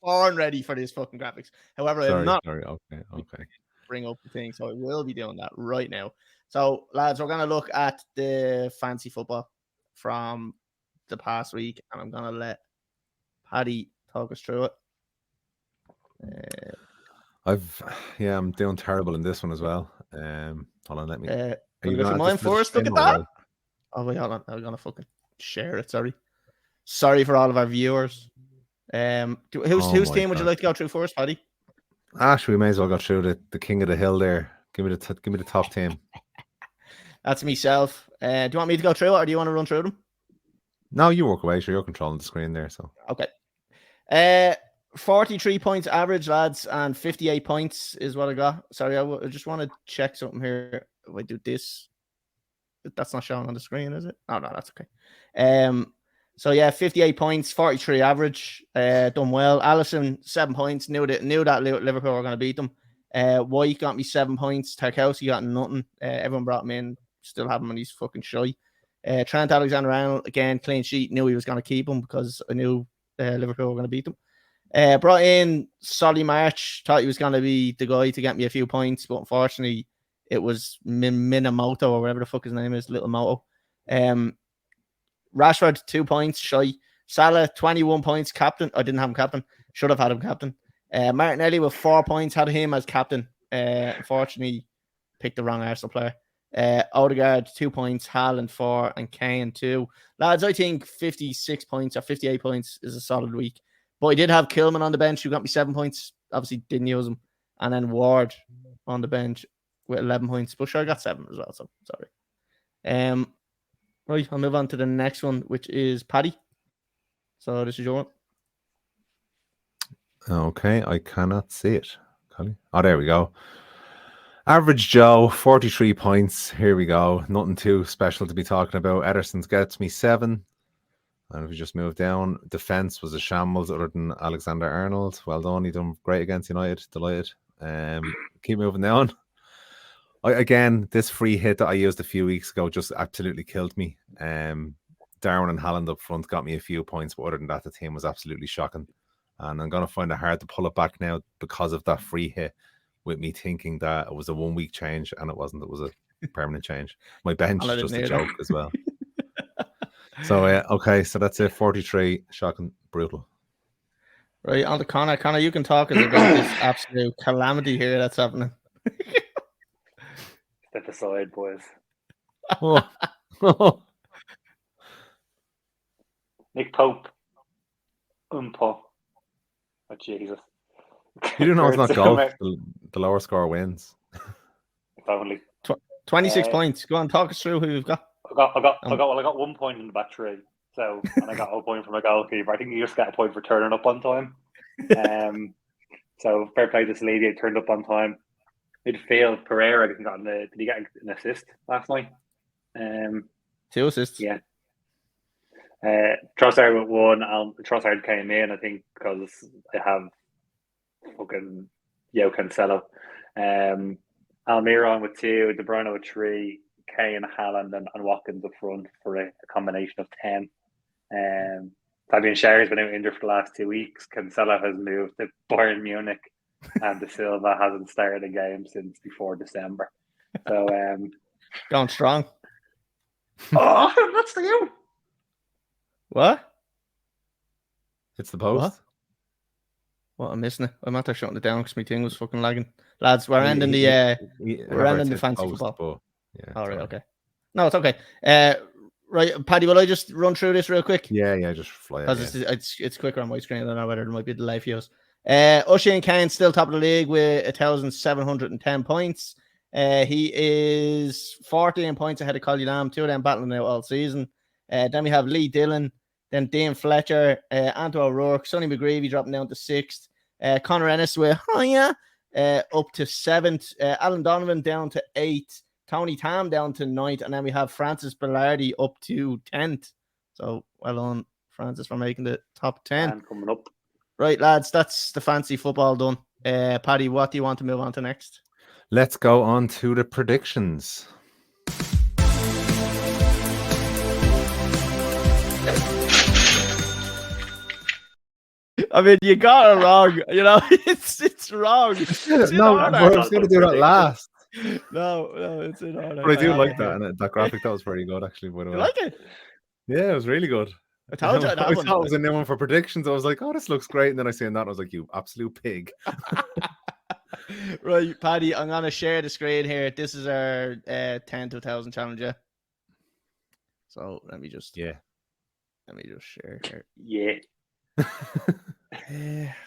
born ready for these fucking graphics. However, I'm not. Sorry. Okay. Bring up the thing, so I will be doing that right now. So, lads, we're going to look at the fancy football from the past week, and I'm going to let Paddy talk us through it. I'm doing terrible in this one as well. Hold on, let me. Are you going to mine first? Look at that. Oh wait, hold on. I'm going to fucking share it. Sorry for all of our viewers. Whose team would you like to go through first, Paddy? Actually, we may as well go through the king of the hill there. Give me the top team. That's myself. Do you want me to go through it, or do you want to run through them? No, you walk away. Sure, you're controlling the screen there. So okay. 43 points average, lads, and 58 points is what I got. Sorry, I just want to check something here. If I do this, that's not showing on the screen, is it? Oh no, that's okay. So yeah, 58 points, 43 average. Done well. Allison, 7 points. Knew that Liverpool were going to beat them. White got me 7 points. Tarkowski got nothing. Everyone brought him in. Still have him and he's fucking shy. Trent Alexander-Arnold, again, clean sheet. Knew he was going to keep him because I knew Liverpool were going to beat them. Brought in Solly March. Thought he was going to be the guy to get me a few points, but unfortunately, it was Minamoto or whatever the fuck his name is, Little Moto. Rashford, 2 points, shy. Salah, 21 points, captain. I didn't have him captain. Should have had him captain. Martinelli with 4 points, had him as captain. Unfortunately, picked the wrong Arsenal player. Odegaard 2 points, Haaland 4, and Kane 2. Lads, I think 56 points or 58 points is a solid week. But I did have Kilman on the bench who got me 7 points. Obviously, didn't use him. And then Ward on the bench with 11 points. But sure, I got 7 as well, so sorry. Right, I'll move on to the next one, which is Paddy. So this is your one. Okay, I cannot see it. Oh, there we go. Average Joe, 43 points. Here we go. Nothing too special to be talking about. Ederson's gets me 7. And if we just move down, defense was a shambles other than Alexander Arnold. Well done. He done great against United. Delighted. Keep moving down. Again, this free hit that I used a few weeks ago just absolutely killed me. Darwin and Haaland up front got me a few points, but other than that, the team was absolutely shocking. And I'm going to find it hard to pull it back now because of that free hit, with me thinking that it was a 1 week change, and it wasn't. It was a permanent change. My bench is just a joke as well. So, okay, so that's it. 43. Shocking. Brutal. Right, on to Conor. Conor, you can talk about this absolute calamity here that's happening. Step aside, boys. Nick Pope. Umpo. Oh, Jesus. You do know it's not golf. The lower score wins. Only 26 points. Go on, talk us through who you've got. I got 1 point in the back three. So, and I got a point from a goalkeeper. I think you just got a point for turning up on time. So fair play to Saliba, turned up on time. Midfield, Pereira, did he get an assist last night? 2 assists. Yeah. Trossard with 1. Trossard came in, I think, because I have fucking Yo Cancelo. Almiron with 2, De Bruyne with 3, Kane, Haaland, and Watkins up front for a combination of 10. Fabian Schär has been out injured for the last 2 weeks. Cancelo has moved to Bayern Munich, and De Silva hasn't started a game since before December. So, going strong. Oh, that's for you. What? It's the post. What? I'm missing it. I'm not there shutting it down because my thing was fucking lagging. Lads, we're ending the fancy football. But, yeah, all right, okay. No, it's okay. Right, Paddy, will I just run through this real quick? Yeah, just fly out. Because it's quicker on my screen. I don't know whether it might be the live views. O'Shane Kane still top of the league with 1,710 points. He is 14 points ahead of Collie Lamb. 2 of them battling out all season. Then we have Lee Dillon, then Dean Fletcher, Anto O'Rourke, Sonny McGreevy dropping down to 6th. Conor Ennis with up to 7th. Alan Donovan down to 8th. Tony Tam down to 9th. And then we have Francis Bellardi up to 10th. So well on, Francis, for making the top 10. And coming up. Right, lads, that's the fancy football done. Paddy, what do you want to move on to next? Let's go on to the predictions. I mean, you got it wrong. You know, it's wrong. No, I was going to do that last. No, it's in order. But I do like that, and that graphic that was pretty good, actually. By the way, you like it? Yeah, it was really good. I told you I thought it was a new one for predictions. I was like, oh, this looks great, and then I seen that, and I was like, you absolute pig. Right, Paddy, I'm gonna share the screen here. This is our 10 to 1,000 challenge. Yeah. So let me just share here. Yeah.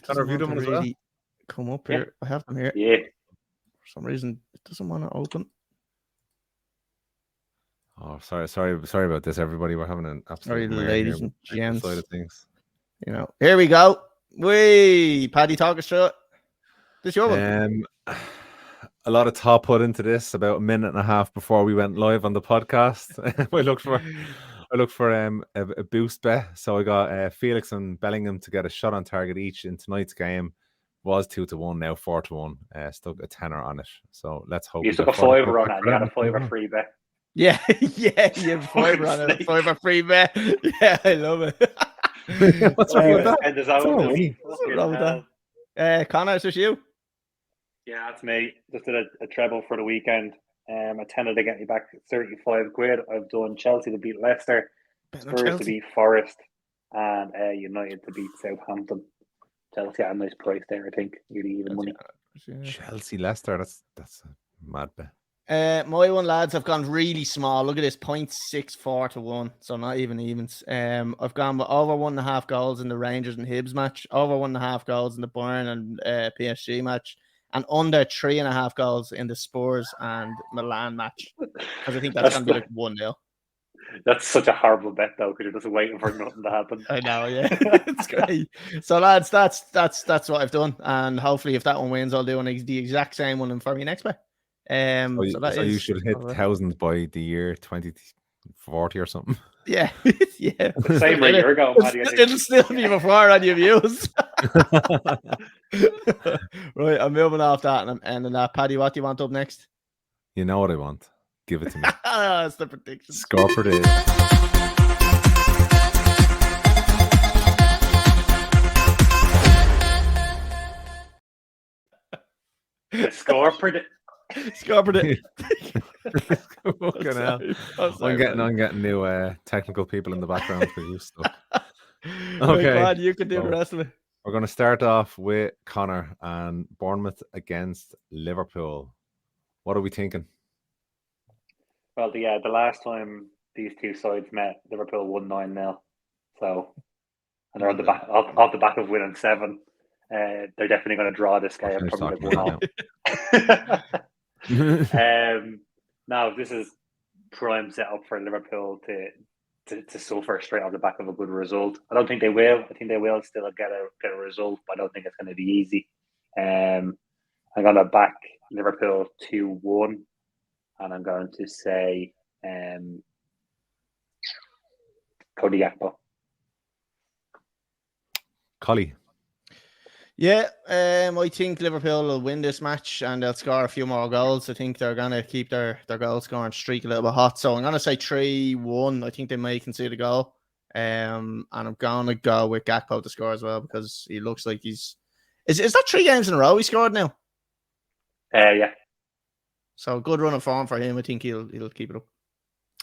Connor, have you done one as well? Come up here. I have them here. Yeah. For some reason, it doesn't want to open. Oh, sorry about this, everybody. We're having an absolute ladies and gents. Side of things. You know, here we go. Paddy, talk us through it. This your one. A lot of thought put into this about a minute and a half before we went live on the podcast. I looked for a boost bet, so I got Felix and Bellingham to get a shot on target each in tonight's game. Was 2-1, now 4-1. Stuck a tenner on it, so let's hope. You stuck a fiver on it. You got a fiver free bet. Yeah, you have a fiver on it. A fiver free bet. Yeah, I love it. What's wrong with that? What's wrong with that? Connor, is this you? Yeah, that's me. Just did a treble for the weekend. A tenner to get me back 35 quid. I've done Chelsea to beat Leicester, Spurs to beat Forest, and United to beat Southampton. Chelsea at a nice price there, I think. Really even money. Chelsea Leicester, that's a mad bet. My one, lads, I've gone really small. Look at this, 0.64 to 1. So not even evens. I've gone with over 1.5 goals in the Rangers and Hibs match, over 1.5 goals in the Bayern and PSG match, and under 3.5 goals in the Spurs and Milan match. Because I think that's going to be like 1-0. That's such a horrible bet, though, because you're just waiting for nothing to happen. I know, yeah. It's great. So, lads, that's what I've done. And hopefully, if that one wins, I'll do the exact same one for me next bet. So you should hit thousands by the year 2040 or something. Yeah, yeah. Same rate you're going, Paddy. It'll still be before any views. Right, I'm moving off that and I'm ending that. Paddy, what do you want up next? You know what I want. Give it to me. That's the prediction. Score for this. Score prediction. Score prediction. Fucking hell. I'm getting new technical people in the background for you stuff. Okay, Right, you can do the rest of it. We're going to start off with Conor and Bournemouth against Liverpool. What are we thinking? Well, the last time these two sides met, Liverpool won 9-0. So, and they're on the back off the back of winning 7. They're definitely going to draw this game. Probably now this is prime setup for Liverpool to suffer straight off the back of a good result. I don't think they will. I think they will still get a result, but I don't think it's going to be easy. I'm going to back Liverpool 2-1, and I'm going to say Cody Gakpo. Collie. Yeah, I think Liverpool will win this match and they'll score a few more goals. I think they're going to keep their goal scoring streak a little bit hot. So I'm going to say 3-1. I think they may concede a goal. And I'm going to go with Gakpo to score as well because he looks like he's... Is that 3 games in a row he scored now? Yeah. So good run of form for him. I think he'll keep it up.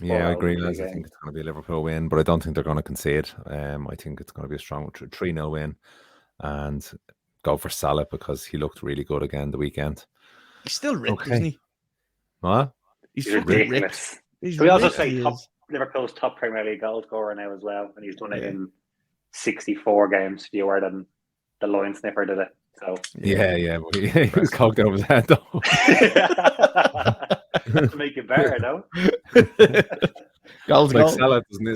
Yeah, I agree, lads. I think it's going to be a Liverpool win, but I don't think they're going to concede. I think it's going to be a strong 3-0 win. And go for Salah because he looked really good again the weekend. He's still ripped, isn't he? What? He's ridiculous. We also say Liverpool's top Premier League goal scorer now as well, and he's done it in 64 games fewer than the line sniffer did it. So yeah, he was coked over his head though. To make it better, no? Goals, like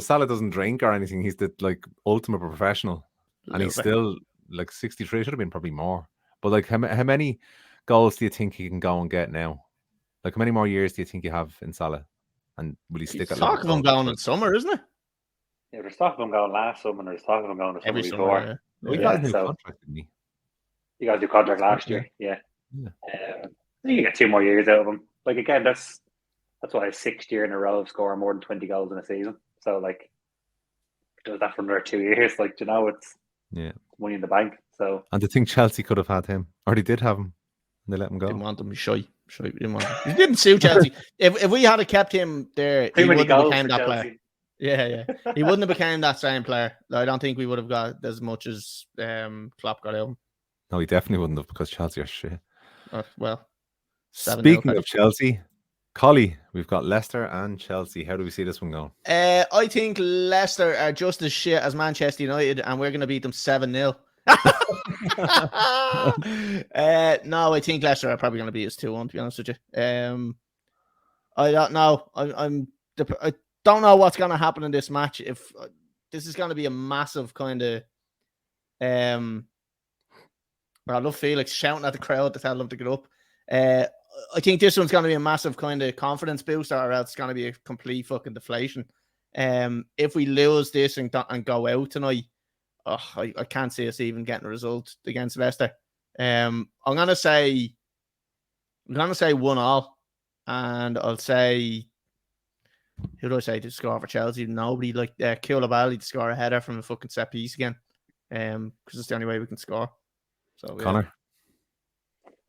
Salah doesn't drink or anything. He's the ultimate professional, and he's still 63. Should have been probably more. But how many goals do you think he can go and get now? How many more years do you think you have in Salah? And will he stick at talk of him going in summer, isn't it? Yeah, there's talk of him going last summer. There's talk of him going the summer before. He got a new contract, didn't he? He got a new contract last year. Yeah. You can get 2 more years out of him. Again, that's why his 6th year in a row of scoring more than 20 goals in a season. So does that for another 2 years. It's money in the bank. So, and to think Chelsea could have had him, or they did have him, and they let him go. Didn't want him. He's shy. Didn't want him. He didn't suit Chelsea. if we had kept him there, he wouldn't have become that player. Yeah. He wouldn't have become that same player. I don't think we would have got as much as Klopp got out of him. No, he definitely wouldn't have because Chelsea are shit. Well, speaking of Chelsea, Collie, we've got Leicester and Chelsea. How do we see this one going? I think Leicester are just as shit as Manchester United, and we're going to beat them 7-0. No, I think Leicester are probably going to beat us 2-1, to be honest with you. I don't know. I don't know what's going to happen in this match. If this is going to be a massive kind of... I love Felix shouting at the crowd to tell them to get up. I think this one's going to be a massive kind of confidence booster, or else it's going to be a complete fucking deflation. If we lose this and go out tonight, I can't see us even getting a result against Leicester. I'm gonna say 1-1, and I'll say, who do I say to score for Chelsea? Nobody. Koulibaly to score a header from a fucking set piece again, because it's the only way we can score. So Connor.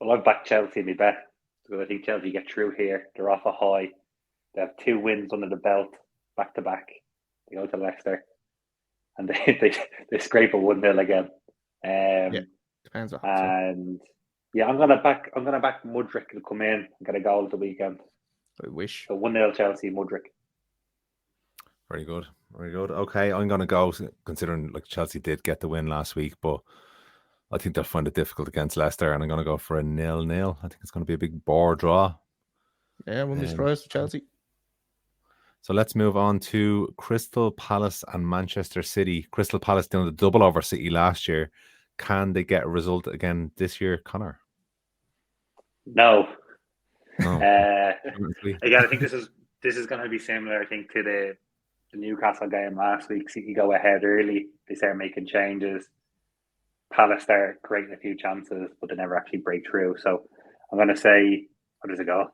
Well, I've backed Chelsea in my bet because I think Chelsea get through here. They're off a high. They have 2 wins under the belt, back to back. They go to Leicester, and they scrape a 1-0 again. Depends on. And yeah, I'm gonna back Mudryk to come in and get a goal at the weekend. I wish. So 1-0 Chelsea, Mudryk. Very good. Very good. Okay, I'm gonna go considering like Chelsea did get the win last week, but I think they'll find it difficult against Leicester, and I'm gonna go for a 0-0. I think it's gonna be a big bore draw. Yeah, I wouldn't be surprised for Chelsea. So let's move on to Crystal Palace and Manchester City. Crystal Palace doing the double over City last year. Can they get a result again this year, Connor? No. No. Again, I think this is going to be similar. I think to the Newcastle game last week. City go ahead early. They start making changes. Palace start creating a few chances, but they never actually break through. So I'm going to say, what does it go?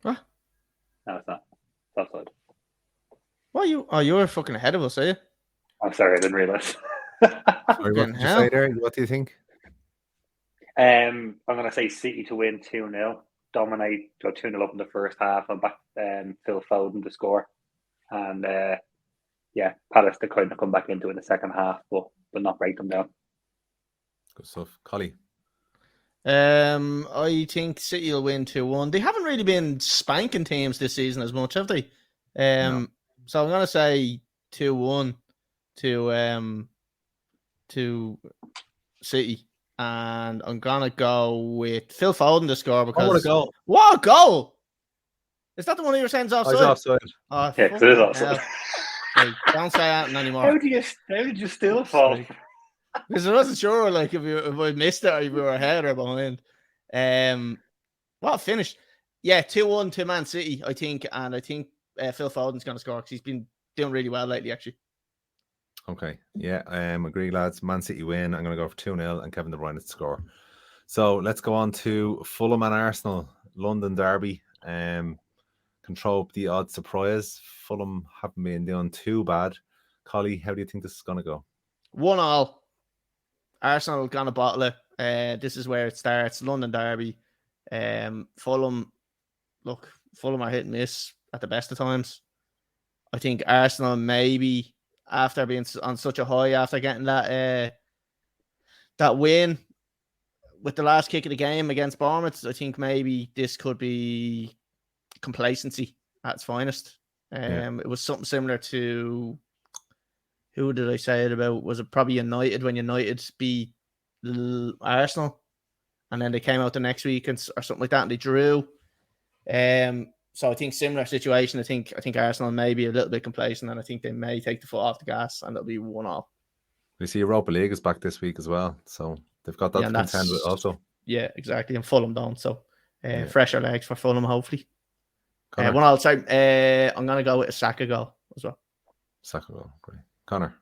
What? No, it's not. It's offside. What you're fucking ahead of us, are you? I'm sorry, I didn't realise. What did you say there? What do you think? I'm going to say City to win 2-0. Dominate, go 2-0 up in the first half and back Phil Foden to score. And Palace to kind of come back into it in the second half, but not break them down. Good stuff. Collie? I think City will win 2-1. They haven't really been spanking teams this season as much, have they? No. So I'm going to say 2-1 to City. And I'm going to go with Phil Foden to score because... What a goal. What a goal! Is that the one you were saying is offside? It's offside. Yeah, because it is offside. Like, don't say that anymore. How did you still fall? Because I wasn't sure like if I missed it or if you were ahead or behind. What a finish. Yeah, 2-1 to Man City, I think. And I think Phil Foden's going to score because he's been doing really well lately, actually. Okay. Yeah, agree, lads. Man City win. I'm going to go for 2-0 and Kevin De Bruyne to score. So let's go on to Fulham and Arsenal, London derby. Control the odd surprise. Fulham haven't been doing too bad. Collie, how do you think this is going to go? 1-1. Arsenal going to bottle it. This is where it starts. London derby. Fulham are hit and miss at the best of times. I think Arsenal maybe after being on such a high after getting that win with the last kick of the game against Bournemouth, I think maybe this could be complacency at its finest. It was something similar to, who did I say it about? Was it probably United when United beat Arsenal and then they came out the next week or something like that and they drew. So I think similar situation. I think Arsenal may be a little bit complacent and I think they may take the foot off the gas and it'll be 1-1. We see Europa League is back this week as well, so they've got that to contend with also. Yeah, exactly. And Fulham don't, so fresher legs for Fulham hopefully. 1-1. Sorry, I'm gonna go with a Saka goal as well. Saka goal, great. Connor.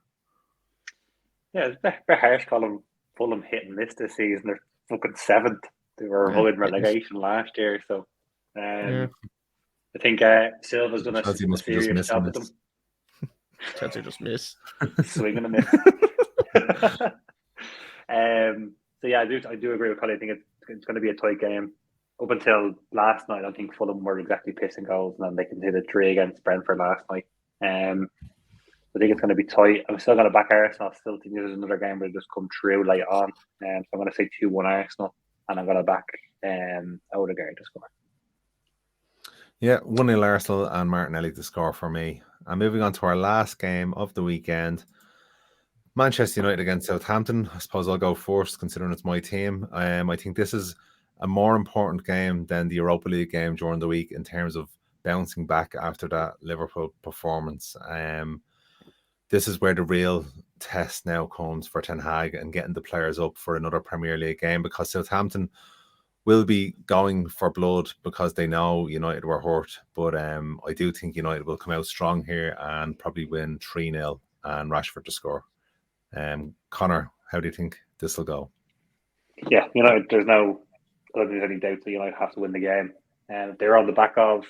Yeah, it's very harsh calling Fulham hit and miss this season. They're fucking 7th. They were avoiding relegation last year, so I think Silva's done a serious job with them. Chelsea just miss. Swinging a miss. So yeah, I do agree with Colin. I think it's going to be a tight game. Up until last night, I think Fulham were exactly pissing goals, and then they conceded 3 against Brentford last night. I think it's going to be tight. I'm still going to back Arsenal. I still think there's another game where they just come through late on. So I'm going to say 2-1 Arsenal, and I'm going to back Odegaard to score. Yeah, 1-0 Arsenal and Martinelli to score for me. And moving on to our last game of the weekend, Manchester United against Southampton. I suppose I'll go first, considering it's my team. I think this is a more important game than the Europa League game during the week in terms of bouncing back after that Liverpool performance. This is where the real test now comes for Ten Hag and getting the players up for another Premier League game, because Southampton will be going for blood because they know United were hurt. But I do think United will come out strong here and probably win 3-0 and Rashford to score. Connor, how do you think this will go? Yeah, I don't think there's any doubt that United have to win the game. They're on the back of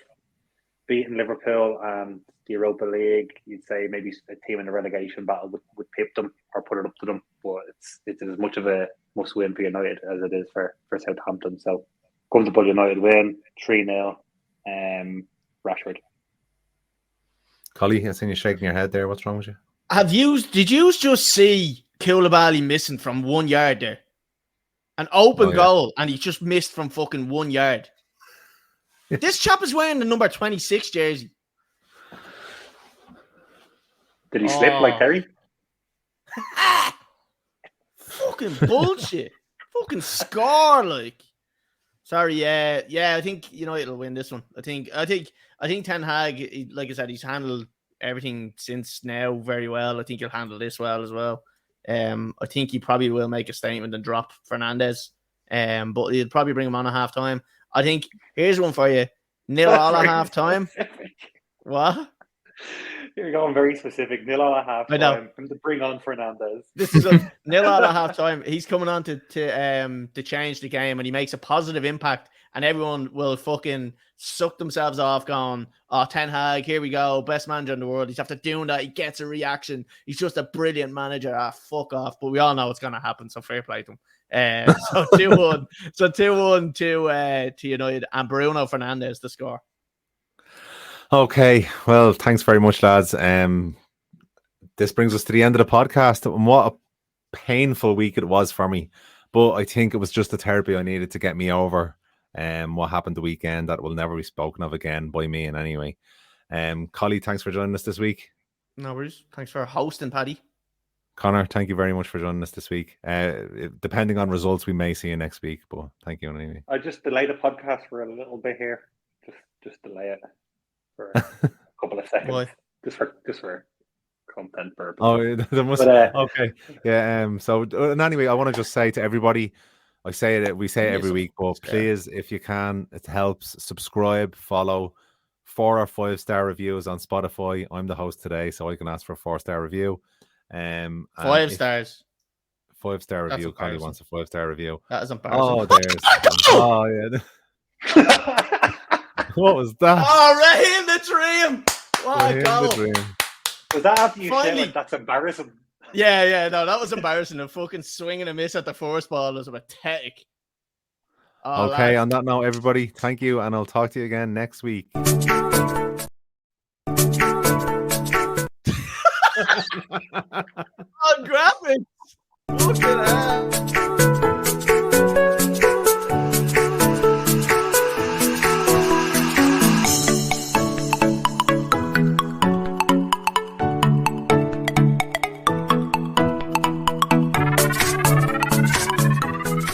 beating Liverpool and the Europa League. You'd say maybe a team in the relegation battle would pip them or put it up to them. But it's as much of a must-win for United as it is for Southampton. So comfortable United win, 3-0, Rashford. Collie, I seen you shaking your head there. What's wrong with you? Did you just see Koulibaly missing from 1 yard there. An open goal, and he just missed from fucking 1 yard. This chap is wearing the number 26 jersey. Did he slip like Terry? Fucking bullshit. Fucking score, like. Sorry, yeah. I think United will win this one. I think Ten Hag, like I said, he's handled everything since now very well. I think he'll handle this well as well. I think he probably will make a statement and drop Fernandes. But he'll probably bring him on at half time. I think here's one for you. 0-0 at half time. What? You're going very specific. 0-0 at half time. I know. To bring on Fernandes. This is 0-0 at half time. He's coming on to change the game, and he makes a positive impact, and everyone will fucking suck themselves off going, oh, Ten Hag, here we go, best manager in the world. He's after doing that. He gets a reaction. He's just a brilliant manager. Fuck off. But we all know what's going to happen, so fair play to him. So 2-1. So 2-1 to United, and Bruno Fernandes the score. Okay, well, thanks very much, lads. This brings us to the end of the podcast, and what a painful week it was for me. But I think it was just the therapy I needed to get me over what happened the weekend that will never be spoken of again by me in any way. Collie, thanks for joining us this week. No worries. Thanks for hosting, Paddy. Connor, thank you very much for joining us this week. Depending on results, we may see you next week, but thank you anyway. I just delay the podcast for a little bit here. Just delay it for a couple of seconds. Why? Just for content purposes. Oh, there must. Okay, yeah. So, and anyway, I want to just say to everybody, we say it every week, but please, if you can, it helps. Subscribe, follow, 4 or 5 star reviews on Spotify. I'm the host today, so I can ask for a 4-star review. 5 stars. 5-star review. Collie wants a 5-star review. That is embarrassing. Oh, there's. Oh, yeah. What was that? Oh, Raheem the Dream. What a goal. Was that after you said like, that's embarrassing? Yeah, no, that was embarrassing. A fucking swing and a miss at the first ball was pathetic. Oh, okay, lads. On that note, everybody, thank you, and I'll talk to you again next week. Oh, graphics! Look at that!